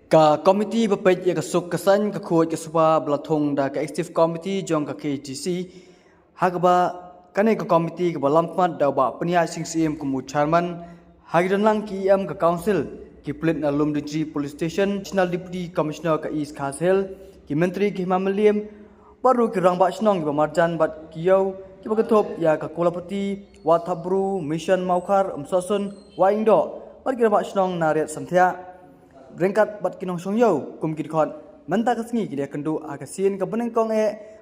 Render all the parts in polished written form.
Ka komiti bapet ya kasuk kesan ka kuat ke supa belatung da ka active committee jong ka KTC hagba kane ka komiti ka balampat da ba penia sing sim kumu chairman hagidan lang ki ka council ki plit na Lumdiji police station national deputy commissioner ka East Kasel ki menteri ki Mamaliam baru ki rang ba snong ki marjan bat kiyau ki bagatop ya ka kulapati watabru mission maukar umsasun wa indo bat ki ba snong na riat santhia Berengkat bat kinong song yo kum kidkot menta kasngi kidia kendu akasin ka beneng kong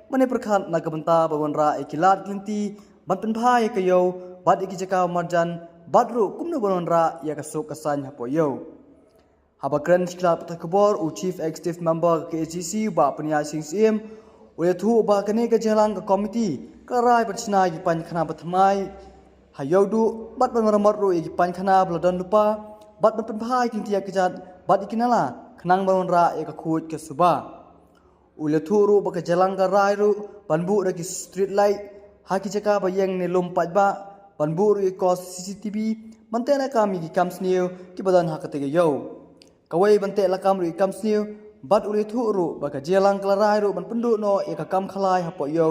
mane perkhat na kabenta bawanra ikilat glinti bat penphai ka yo bat ikijaka marjan batru kumna bawanra ya kasuk kasan hapo yo habakran club takbor u chief executive member ke AGC ba penia sing sim ule thu ba kane ka jalan ka committee ka rai batchna gi pan khana batmai hayodu bat banmaramar ru gi pan khana bladan lupa bat penphai kintia kejat bat ikinala kenang bangunra eka kuat ke suba ule thuru baka jalan ka rai ru banbu raki street light haki jaka bayang ne lompat ba banbu ru kos CCTV mantena kami ki kamsniu ki badan hakate ge yo kawai bante la kam ru kamsniu bat ule thuru baka jalan ka rai ru ban pendu no eka kam khalai hapo yo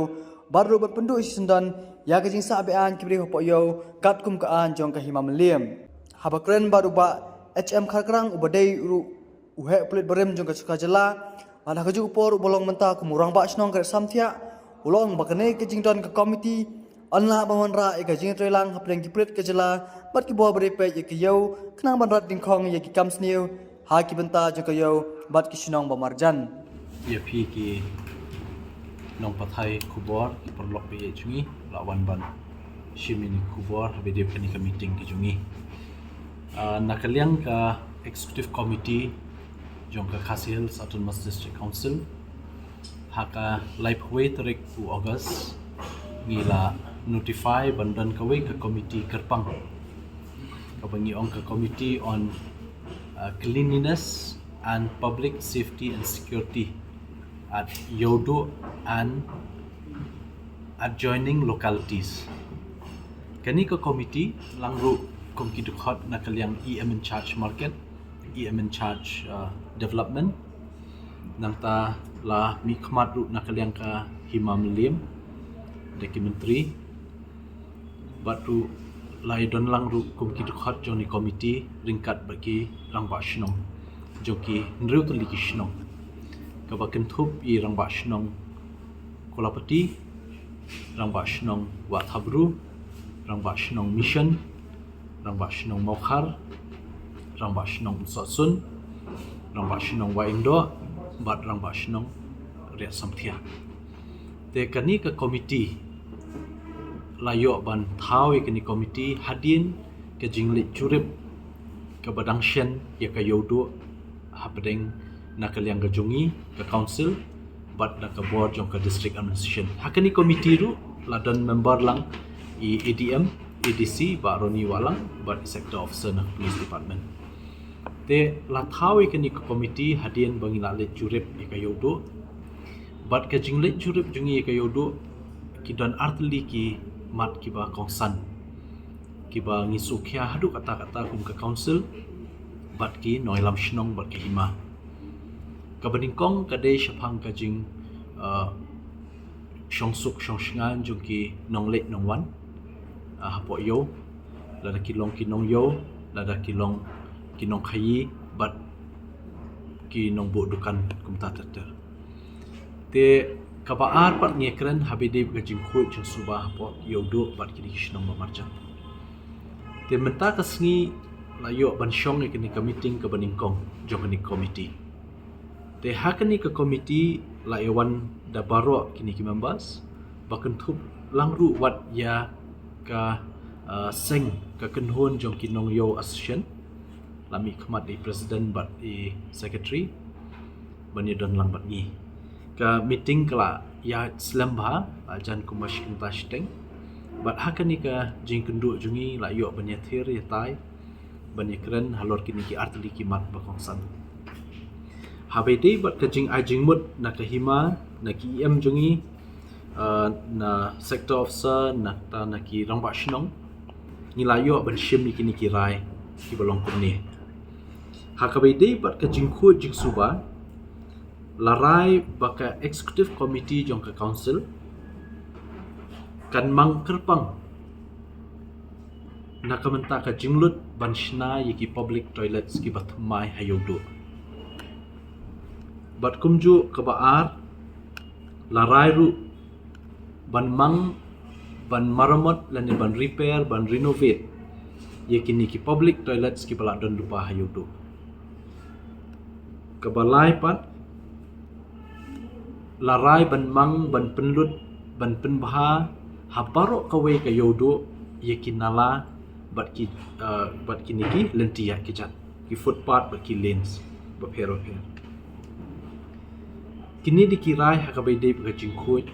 bat ru ban pendu isindan ya ka jing sa be an kibri hapo yo kat kum ka an jong ka himam liam habakren baru ba HM Kharkrang ubadai uru uhe pelit berem jong ka jala ana kaju upor bolong menta kumurang ba snong ka samthia ulong bakane ke jingdon ka committee anla bawanra e ka jing trelang hapleng ki pelit ka jala bat ki bo bere pe ye ki yo knang banrat ding khong ye ki kamsniu ha ki benta jong ka yo bat ki snong ba marjan ye phi ki nong pathai khubor ki perlok pe ye chungi lawan ban shimini khubor habede pani ka meeting ki chungi nakaliang ka executive committee jong ka Khasil Autonomous District Council haka live way tarik 2 August ngila notify bandan kawai ka committee kerpang kabangi ong ka committee on cleanliness and public safety and security at Yodo and adjoining localities kani ka committee langru kum kidukhat nakaliang EM in charge market EM in charge development nangta la mi khmat ru nakaliang ka himam lim deki menteri batu lai don lang ru kum kidukhat joni committee ringkat bagi rangba shnong joki nriu tali ki shnong ka bakin thup i rangba shnong kolapati rangba shnong wa thabru rangba shnong mission rangba shnong mokhar rangba shnong sosun rangba shnong wa indo bat rangba shnong ria samthia te kani ka committee layo ban thau kani committee hadin ke jingli churip ke badang shen ya ka yodo hapdeng nakaliang ka jungi ka council bat na ka board jong ka district administration hakani committee ru ladan member lang i ADM ADC ba Roni Walang ba sector officer na police department te la thawi kani ka committee hadien bangila le jurip ekayodo bat ka jingle jurip jungi ekayodo ki don artli ki mat ki ba kongsan ki ba ngisukhya hadu kata-kata kum ka council bat ki noilam shnong bat ki hima ka baningkong ka de shaphang ka jing shongsuk shongsngan jungi nongle nongwan hapo yo lada kilong kinong yo lada kilong khayi bat kinong bu dukan kumta tater te kabaar pat ngekren habide gajing khoi chung suba hapo yodo bat kini kishnong mamarjan te menta kasngi layo ban shong ikini ka meeting ka baningkong jong ni committee te hakani ka committee layawan da baro kini ki members bakan thup langru wat ya ka seng ka kenhon jong kinong yo association lami khmat di president bat i secretary bani don lang bat ni ka meeting kala ya slamba jan kumash intasteng bat hakani ka jing kendu jungi la yo bani thir ya tai bani kren halor kini ki artli ki mat ba kongsan habede bat ka jing ajing mut na ka hima na ki em jungi na sector officer na ta na ki rangba shnong nilayo ban shim ni kini ki rai ki bolong kumni Hakabede bat ka jingku jing suba larai baka executive committee jong ka council kan mang kerpang nakamenta ka jinglut banshna yiki public toilets ki bathmai hayodo bat kumju ka baar larai ru ban mang ban maramot lan ban repair ban renovate yiki ki public toilets ki bala don lupa hayodo kabalai pat larai ban mang ban penlut ban penbaha habaro kawe ka yodo yaki nala bat ki niki lentia kijat ki footpath bat ki lanes ba phero pher kini dikirai hakabede ba jingkhoi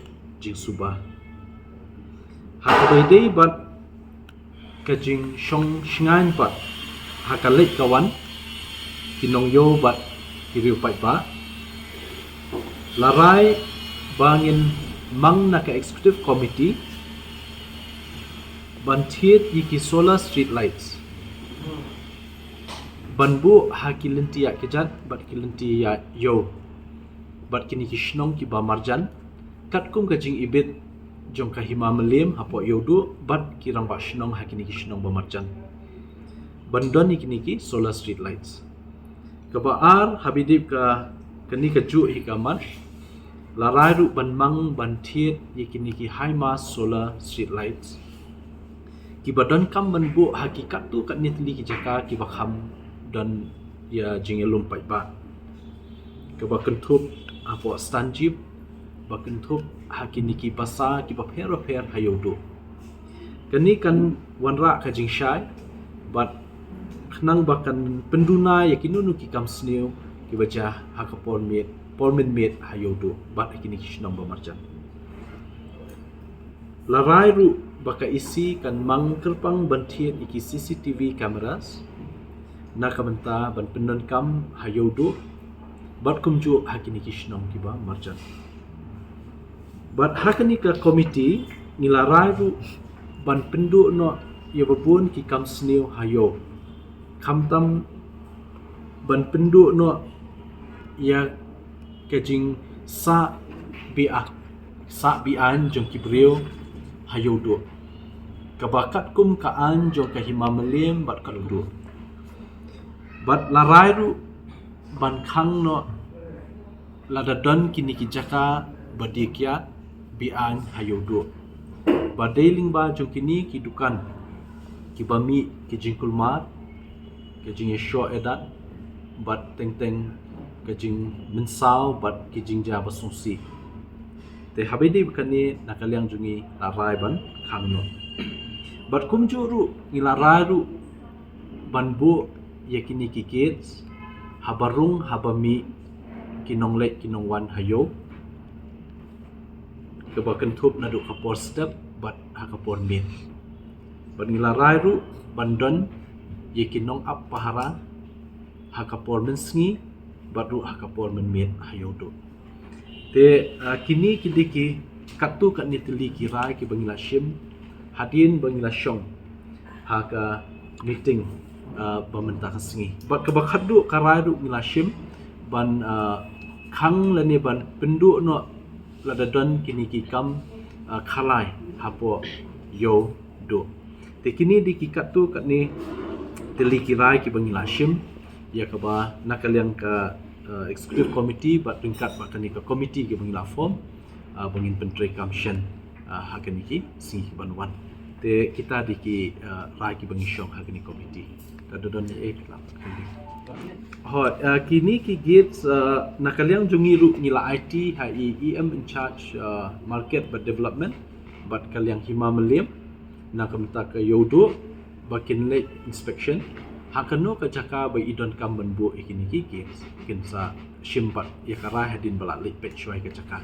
jing suba hakabede bat ka jing shong shingan pat hakalek kawan kinong yo bat kiriu pai ba larai bangin mang na ka executive committee bantiet yiki solar street lights banbu hakilintia kejat bat kilintia yo bat kini kishnong ki ba marjan katkum kajing ibit jong ka hima melim hapo yodu bat kirang ba shnong hakini kishnong ba marjan bandon yiki niki solar street lights kabaar habidip ka kani ka ju hikaman larai ru ban mang ban thiet yiki niki high mass solar street lights ki badon kam banbu hakikat tu kat nitli ki jaka ki bakham dan ya jingelum pai ba ke bakentup apo stanjib bakentup hakini ki basa ki baphero pher hayodo kani kan wanra ka jingshai bat khnang bakan penduna yakinunu ki kam sneu ki baja hakapon met polmen met hayodo bat hakini kishnam ba marjan larai ru baka isi kan mang kerpang bantiet iki CCTV cameras na kamenta ban penon kam hayodo bat kumju hakini kishnong kiba marjan bat hakani ka committee nilarai ru ban pendu no ya babun ki kam sneu hayo kamtam ban pendu no ya kajing sa bian jong kibrio hayodo kabakat kum kaan jong kahima melim bat kaludo bat larai ru ban khang no ladadon kini kijaka badikia bian hayodo badeling ba jong kini kidukan kibami kijing kulmat kijing sho edat bat teng kijing mensau bat kijing ja basungsi te habedi bekani nakaliang jungi larai ban khangno bat kumjuru ngilarai ru banbu yakini kikits habarung habami kinonglek kinongwan hayo kebakan thup nadu kapor step bat hakapor mit bat ngilarai ru bandon yakinong ap pahara hakapor mensngi bat ru hakapor menmet hayodo te kini kidiki katu kat nitli kirai ki bangila shim hadin bangila shong haka meeting bamenta kasingi bat kabakadu karai ru ngila shim ban khang lani ban pendu no ladadon kini ki kam khalai hapo yo do te kini dikikat tu kat ni tili kirai ki bangila shim ya kaba nakaliang ka executive committee bat tingkat bakani ka committee ki bangila form bangin pentri kamshen hakani ki singi banwan te kita diki rai ki bangi shong hakani committee tadodon e klap hot kini ki gates nakaliang jungiru ngila IT hai EM in charge market but development bat kaliang hima melim nakamta ka yodo bakin late inspection hakano ka jaka bai idon kam banbu ikini ki gates kinsa shimpat yakara hadin bala late patch wai ka jaka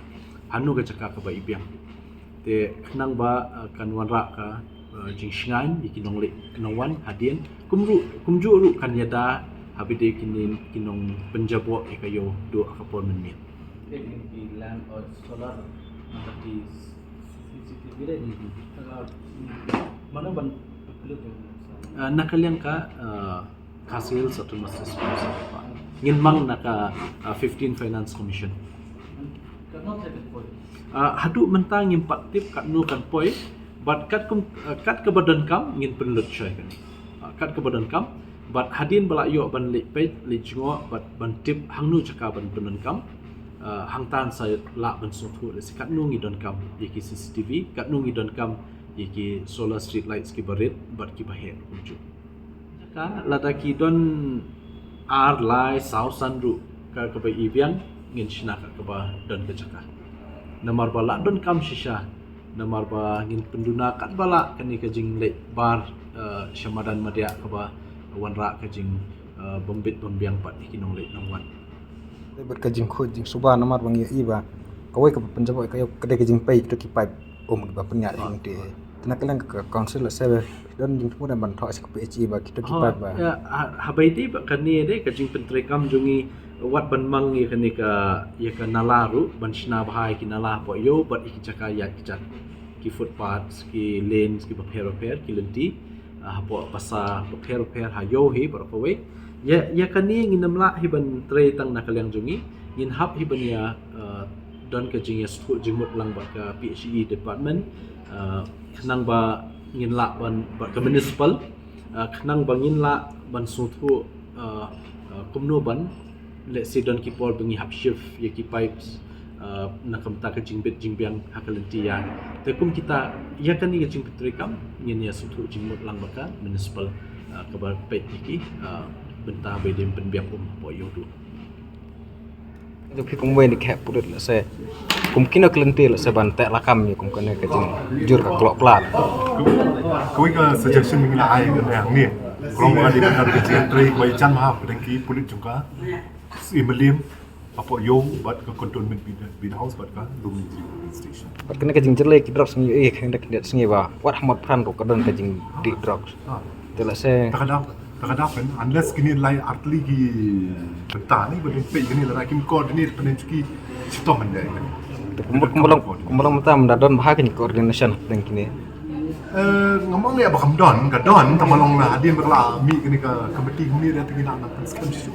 hanu ka jaka ka bai biang te khnang ba kan wanra ka jingshngan ikinong late kinongwan hadin kumju ru kan yada habide kinin kinong penjabo ikayo do akapor menit di land or solar di CCTV ni mana ban nakaliang ka Kasil satu masih sponsor pa. Ngin mang naka 15 Finance Commission. Kenapa saya kepoi? Hadu mentang ngin paktip kat nu kan poi, but kat ke badan kam ngin penlut syai kan. Kat ke badan kam, but hadin bala yo ban lik page lik jingo, but ban tip hang nu caka ban badan kam. Hang tan saya la ban sotu le kat nu ngidon kam yaki CCTV, kat nu ngidon kam yaki solar street lights ki barit, but ki bahet kunju. Lada ki don ar lai sau sanru ka ba ibiang ngin shina ka ba don ke caka namar bala don kam shisha namar ba ngin penduna kat bala kani ka jing le bar syamadan madia ka ba wanra ka jing bombit bombiang pat ikinong le nongwan Lebat ka jing khod jing suba namar bang ya iba kawai ka penjabo ka kedai ka jing pai to ki pai ba penya jing de tenakalang ka council la sebe dan jing kemudian ban thok ka PHE ba kita ki pai ba habai di ba kani de ka jing pentre kam jungi wat ban mang ye kani ka ye ka nalaru ban shna bahai ki nala po yo bat iki caka ya ki chat ki footpaths ki lanes ki repair ki lenti po pasa repair ha yo hi par po we ya kani nginamla hiban tre tang nakalang jungi in hab hiban ya don ka jing ya stu jingmut lang ba ka PHE department kenang ba ngin la ban ba ka municipal kenang ba ngin la ban sutu kumno ban let's say don ki pol bengi hab shift ya ki pipes nakam ta ka jingbet jingbiang hakalenti ya te kum kita ya kan ni jing petrekam ngin ya sutu jingmut lang ba ka municipal ka ba pet ki benta be dem penbiang po yodu Jadi kum wen di kap purut la se kum kina kelente la se ban tek lakam ni kum kena ka jing jur ka klok plat Kau ke suggestion mengenai air dan yang ni. Kalau mau ada benar kecil trik bayi can maaf dengki pulit juga. Imelim apa yo buat ke cantonment bid house buat ka room station. Bat kena ka jing jerle ki drop sengi khang dak net sengi ba wat hamot pran ro ka don ka jing di drop tela se Terkadang kan unless kini lain artli ki betah ni boleh pay kini lah kim coordinate penencuki situ mendai. kumbalang mata mendadon bahag ni coordination dengan kini ngomong ni apa kamdon kadon tamalong lah adin berla mi kini ka committee ni dia tinggal nak skam situ